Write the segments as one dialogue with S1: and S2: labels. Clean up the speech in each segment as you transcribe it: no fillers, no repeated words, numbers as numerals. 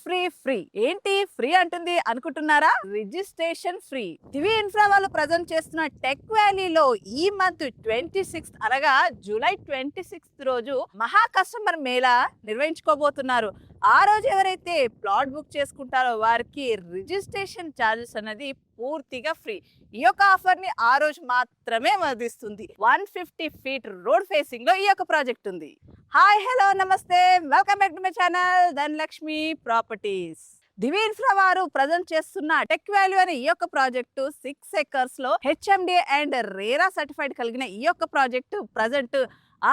S1: Free free ఏంటి free అంటుంది అనుకుంటున్నారా? Registration free. దివి ఇన్ఫ్రా వాళ్ళు ప్రజెంట్ చేస్తున్న టెక్ వ్యాలీలో ఈ మంత్ 26 అనగా జూలై 26 రోజు మహా కస్టమర్ మేళా నిర్వహించుకోబోతున్నారు. ఆ రోజు ఎవరైతే ప్లాట్ బుక్ చేసుకుంటారో వారికి రిజిస్ట్రేషన్ ఛార్జెస్ అనేది పూర్తిగా ఫ్రీ. ఈ యొక్క ఆఫర్ ని ఆ రోజు మాత్రమే వర్తిస్తుంది. 150 ఫీట్ రోడ్ ఫేసింగ్ లో ఈ యొక్క ప్రాజెక్ట్ ఉంది. హాయ్ హలో నమస్తే, welcome back to my channel Dhanalakshmi properties. Divi infra వారు ప్రజెంట్ చేస్తున్న టెక్ వాల్యూ అనే ఈ యొక్క ప్రాజెక్టు 6 ఎకర్స్ లో హెచ్ఎండి అండ్ రేరా సర్టిఫైడ్ కలిగిన ఈ యొక్క ప్రాజెక్టు ప్రజెంట్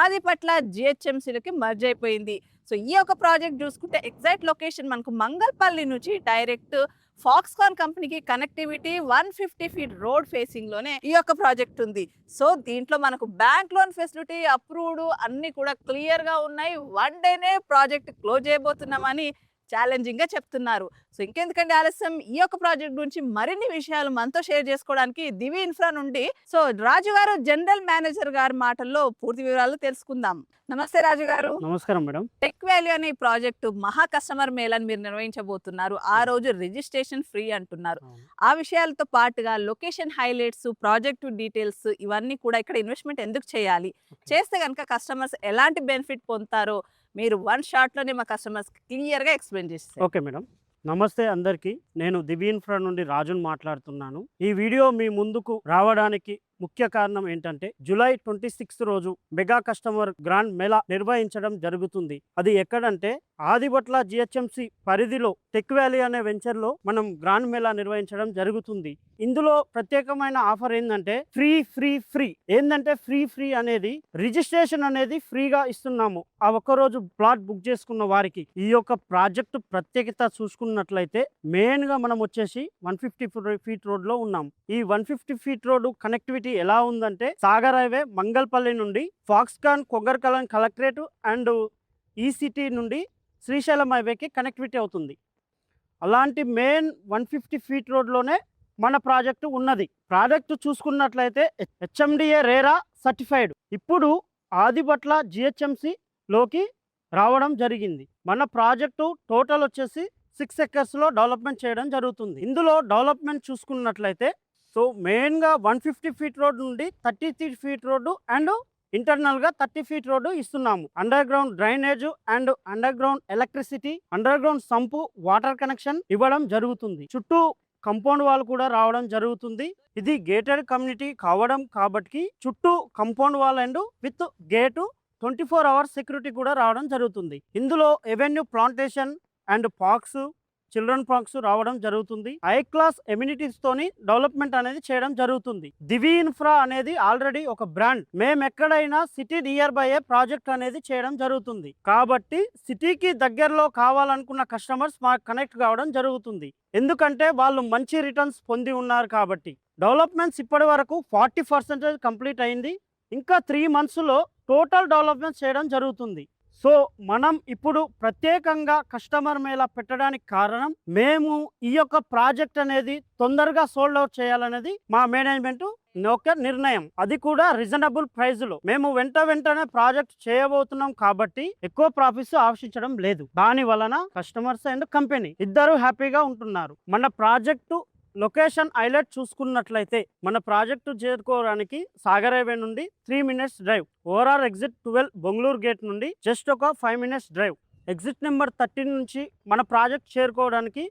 S1: ఆదిపట్ల జిహెచ్ఎంసీలకి మర్జ్ అయిపోయింది. సో ఈ యొక్క ప్రాజెక్ట్ చూసుకుంటే ఎగ్జాక్ట్ లొకేషన్ మనకు మంగళపల్లి నుంచి డైరెక్ట్ ఫాక్స్కాన్ కంపెనీకి కనెక్టివిటీ 150 ఫీట్ రోడ్ ఫేసింగ్ లోనే ఈ యొక్క ప్రాజెక్ట్ ఉంది. సో దీంట్లో మనకు బ్యాంక్ లోన్ ఫెసిలిటీ అప్రూవ్డ్ అన్ని కూడా క్లియర్ గా ఉన్నాయి. 1 డేనే ప్రాజెక్ట్ క్లోజ్ చేయబోతున్నామని ఛాలెంజింగ్ గా చెప్తున్నారు. సో ఇంకెందుకంటే ఆలస్యం, ఈ యొక్క ప్రాజెక్ట్ గురించి మరిన్ని విషయాలు మనతో షేర్ చేసుకోవడానికి దివి ఇన్ఫ్రా నుండి సో రాజు గారు, జనరల్ మేనేజర్ గారి మాటల్లో పూర్తి వివరాలు తెలుసుకుందాం. నమస్తే రాజు గారు.
S2: నమస్కారం మేడం.
S1: టెక్ వాల్యూ అనే ప్రాజెక్టు మహా కస్టమర్ మేళాని మీరు నిర్వహించబోతున్నారు. ఆ రోజు రిజిస్ట్రేషన్ ఫ్రీ అంటున్నారు. ఆ విషయాలతో పాటుగా లొకేషన్ హైలైట్స్, ప్రాజెక్టు డీటెయిల్స్ ఇవన్నీ కూడా ఇక్కడ ఇన్వెస్ట్మెంట్ ఎందుకు చేయాలి, చేస్తే కనుక కస్టమర్స్ ఎలాంటి బెనిఫిట్ పొందుతారో మీరు 1 షాట్ లోనే మా కస్టమర్స్ క్లియర్ గా ఎక్స్ప్లెయిన్ చేస్తారు.
S2: Okay madam. నమస్తే అందరికీ. నేను దివి ఇన్ఫ్రా నుండి రాజును మాట్లాడుతున్నాను. ఈ వీడియో మీ ముందుకు రావడానికి ముఖ్య కారణం ఏంటంటే జూలై 26 రోజు మెగా కస్టమర్ గ్రాండ్ మేళా నిర్వహించడం జరుగుతుంది. అది ఎక్కడంటే ఆదిపట్ల జిహెచ్ఎంసి పరిధిలో టెక్ వ్యాలీ అనే వెంచర్ లో మనం గ్రాండ్ మేళా నిర్వహించడం జరుగుతుంది. ఇందులో ప్రత్యేకమైన ఆఫర్ ఏంటంటే ఫ్రీ ఫ్రీ ఫ్రీ. ఏంటంటే ఫ్రీ ఫ్రీ అనేది రిజిస్ట్రేషన్ అనేది ఫ్రీగా ఇస్తున్నాము ఆ ఒక్కరోజు ప్లాట్ బుక్ చేసుకున్న వారికి. ఈ యొక్క ప్రాజెక్టు ప్రత్యేకత చూసుకున్నట్లయితే మెయిన్ గా మనం వచ్చేసి 150 ఫీట్ రోడ్ లో ఉన్నాం. ఈ 150 ఫీట్ రోడ్ కనెక్టివిటీ ఎలా ఉందంటే సాగర్ హైవే మంగళపల్లి నుండి ఫాక్స్కాన్ కొంగర్కలం కలెక్టరేట్ అండ్ ఈసిటీ నుండి శ్రీశైలం హైవేకి కనెక్టివిటీ అవుతుంది. అలాంటి మెయిన్ 150 ఫీట్ రోడ్లోనే మన ప్రాజెక్టు ఉన్నది. ప్రాజెక్టు చూసుకున్నట్లయితే హెచ్ఎండిఏ రేరా సర్టిఫైడ్ ఇప్పుడు ఆదిపట్ల జిహెచ్ఎంసిలోకి రావడం జరిగింది. మన ప్రాజెక్టు టోటల్ వచ్చేసి 6 ఎకర్స్లో డెవలప్మెంట్ చేయడం జరుగుతుంది. ఇందులో డెవలప్మెంట్ చూసుకున్నట్లయితే సో మెయిన్గా 150 ఫీట్ రోడ్ నుండి 33 ఫీట్ రోడ్డు అండ్ ఇంటర్నల్గా 30 ఫీట్ రోడ్డు ఇస్తున్నాము. Underground drainage and underground electricity, underground sump, water connection ఇవ్వడం జరుగుతుంది. చుట్టూ కంపౌండ్ వాల్ కూడా రావడం జరుగుతుంది. ఇది గేటెడ్ కమ్యూనిటీ కావడం కాబట్టి చుట్టూ compound wall and with gate 24 hours security కూడా రావడం జరుగుతుంది. ఇందులో avenue plantation and parks, children parks రావడం జరుగుతుంది. హై క్లాస్ ఎమ్యూనిటీస్ తోని డెవలప్మెంట్ అనేది చేయడం జరుగుతుంది. దివి ఇన్ఫ్రా అనేది ఆల్రెడీ ఒక బ్రాండ్. మేము ఎక్కడైనా సిటీ నియర్ బై ప్రాజెక్ట్ అనేది చేయడం జరుగుతుంది కాబట్టి సిటీకి దగ్గరలో కావాలనుకున్న కస్టమర్స్ మాకు కనెక్ట్ కావడం జరుగుతుంది. ఎందుకంటే వాళ్ళు మంచి రిటర్న్స్ పొంది ఉన్నారు కాబట్టి. డెవలప్మెంట్స్ ఇప్పటి వరకు 40% కంప్లీట్ అయింది. ఇంకా 3 monthsలో టోటల్ డెవలప్మెంట్ చేయడం జరుగుతుంది. సో మనం ఇప్పుడు ప్రత్యేకంగా కస్టమర్ మేళా పెట్టడానికి కారణం మేము ఈ యొక్క ప్రాజెక్ట్ అనేది తొందరగా సోల్డ్ అవుట్ చేయాలనేది మా మేనేజ్మెంట్ ఒక నిర్ణయం. అది కూడా రీజనబుల్ ప్రైస్లో మేము వెంటనే ప్రాజెక్ట్ చేయబోతున్నాం కాబట్టి ఎక్కువ ప్రాఫిట్స్ ఆశించడం లేదు. దాని వలన కస్టమర్స్ అండ్ కంపెనీ ఇద్దరు హ్యాపీగా ఉంటున్నారు. మన ప్రాజెక్టు లొకేషన్ హైలైట్ చూసుకున్నట్లయితే మన ప్రాజెక్టు చేరుకోవడానికి సాగర్ హైవే నుండి 3 minutes drive. Overall exit 12 Bengaluru gate నుండి జస్ట్ ఒక 5 minutes డ్రైవ్. ఎగ్జిట్ నెంబర్ 13 నుంచి మన ప్రాజెక్ట్ చేరుకోవడానికి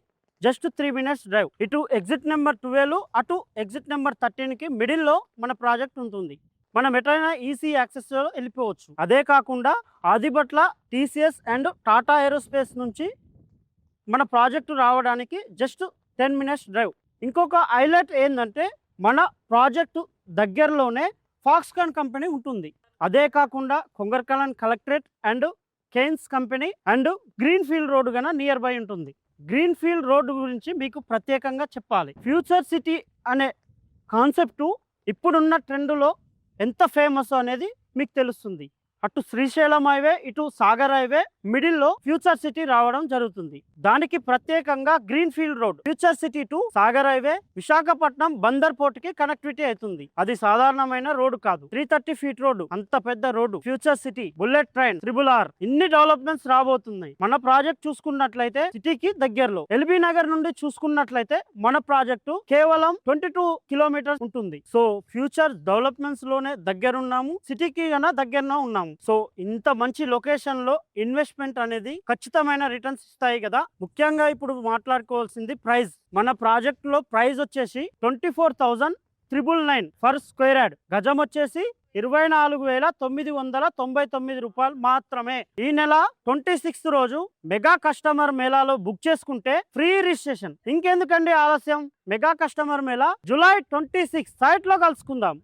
S2: జస్ట్ 3 minutes డ్రైవ్. ఇటు ఎగ్జిట్ నెంబర్ 12, అటు ఎగ్జిట్ నెంబర్ 13కి మిడిల్లో మన ప్రాజెక్ట్ ఉంటుంది. మనం ఎటైనా ఈసీ యాక్సెస్లో వెళ్ళిపోవచ్చు. అదే కాకుండా Adibatla TCS and Tata aerospace నుంచి మన ప్రాజెక్టు రావడానికి జస్ట్ 10 minutes డ్రైవ్. ఇంకొక హైలైట్ ఏంటంటే మన ప్రాజెక్టు దగ్గరలోనే ఫాక్స్కాన్ కంపెనీ ఉంటుంది. అదే కాకుండా Kongarkalan collectorate and Kaynes company and green field road గన నియర్ బై ఉంటుంది. గ్రీన్ ఫీల్డ్ రోడ్ గురించి మీకు ప్రత్యేకంగా చెప్పాలి. ఫ్యూచర్ సిటీ అనే కాన్సెప్టు ఇప్పుడున్న ట్రెండ్లో ఎంత ఫేమస్ అనేది మీకు తెలుస్తుంది. అటు శ్రీశైలం హైవే ఇటు సాగర్ హైవే మిడిల్ లో ఫ్యూచర్ సిటీ రావడం జరుగుతుంది. దానికి ప్రత్యేకంగా green field road future city to Sagar highway Visakhapatnam Bandar port కి కనెక్టివిటీ అవుతుంది. అది సాధారణమైన రోడ్డు కాదు, 330 ఫీట్ రోడ్డు, అంత పెద్ద road. Future city, bullet train, RRR ఇన్ని డెవలప్మెంట్స్ రాబోతున్నాయి. మన ప్రాజెక్ట్ చూసుకున్నట్లయితే సిటీకి దగ్గరలో, ఎల్బీ నగర్ నుండి చూసుకున్నట్లయితే మన ప్రాజెక్టు కేవలం 22 కిలోమీటర్స్ ఉంటుంది. సో ఫ్యూచర్ డెవలప్మెంట్స్ లోనే దగ్గరున్నాము, సిటీకి గన దగ్గరలో ఉన్నాము. సో ఇంత మంచి లొకేషన్ లో ఇన్వెస్ట్మెంట్ అనేది ఖచ్చితమైన రిటర్న్స్ ఇస్తాయి కదా. ముఖ్యంగా ఇప్పుడు మాట్లాడుకోవాల్సింది ప్రైస్. మన ప్రాజెక్ట్ లో ప్రైస్ వచ్చేసి 24,999 ఫర్ స్క్వేర్ యార్డ్. గజం వచ్చేసి 24,999 రూపాయలు మాత్రమే. ఈ నెల 26th రోజు మెగా కస్టమర్ మేళాలో బుక్ చేసుకుంటే ఫ్రీ రిజిస్ట్రేషన్. ఇంకెందుకండి ఆలస్యం? Mega customer mela July 26 site లో కలుసుకుందాం.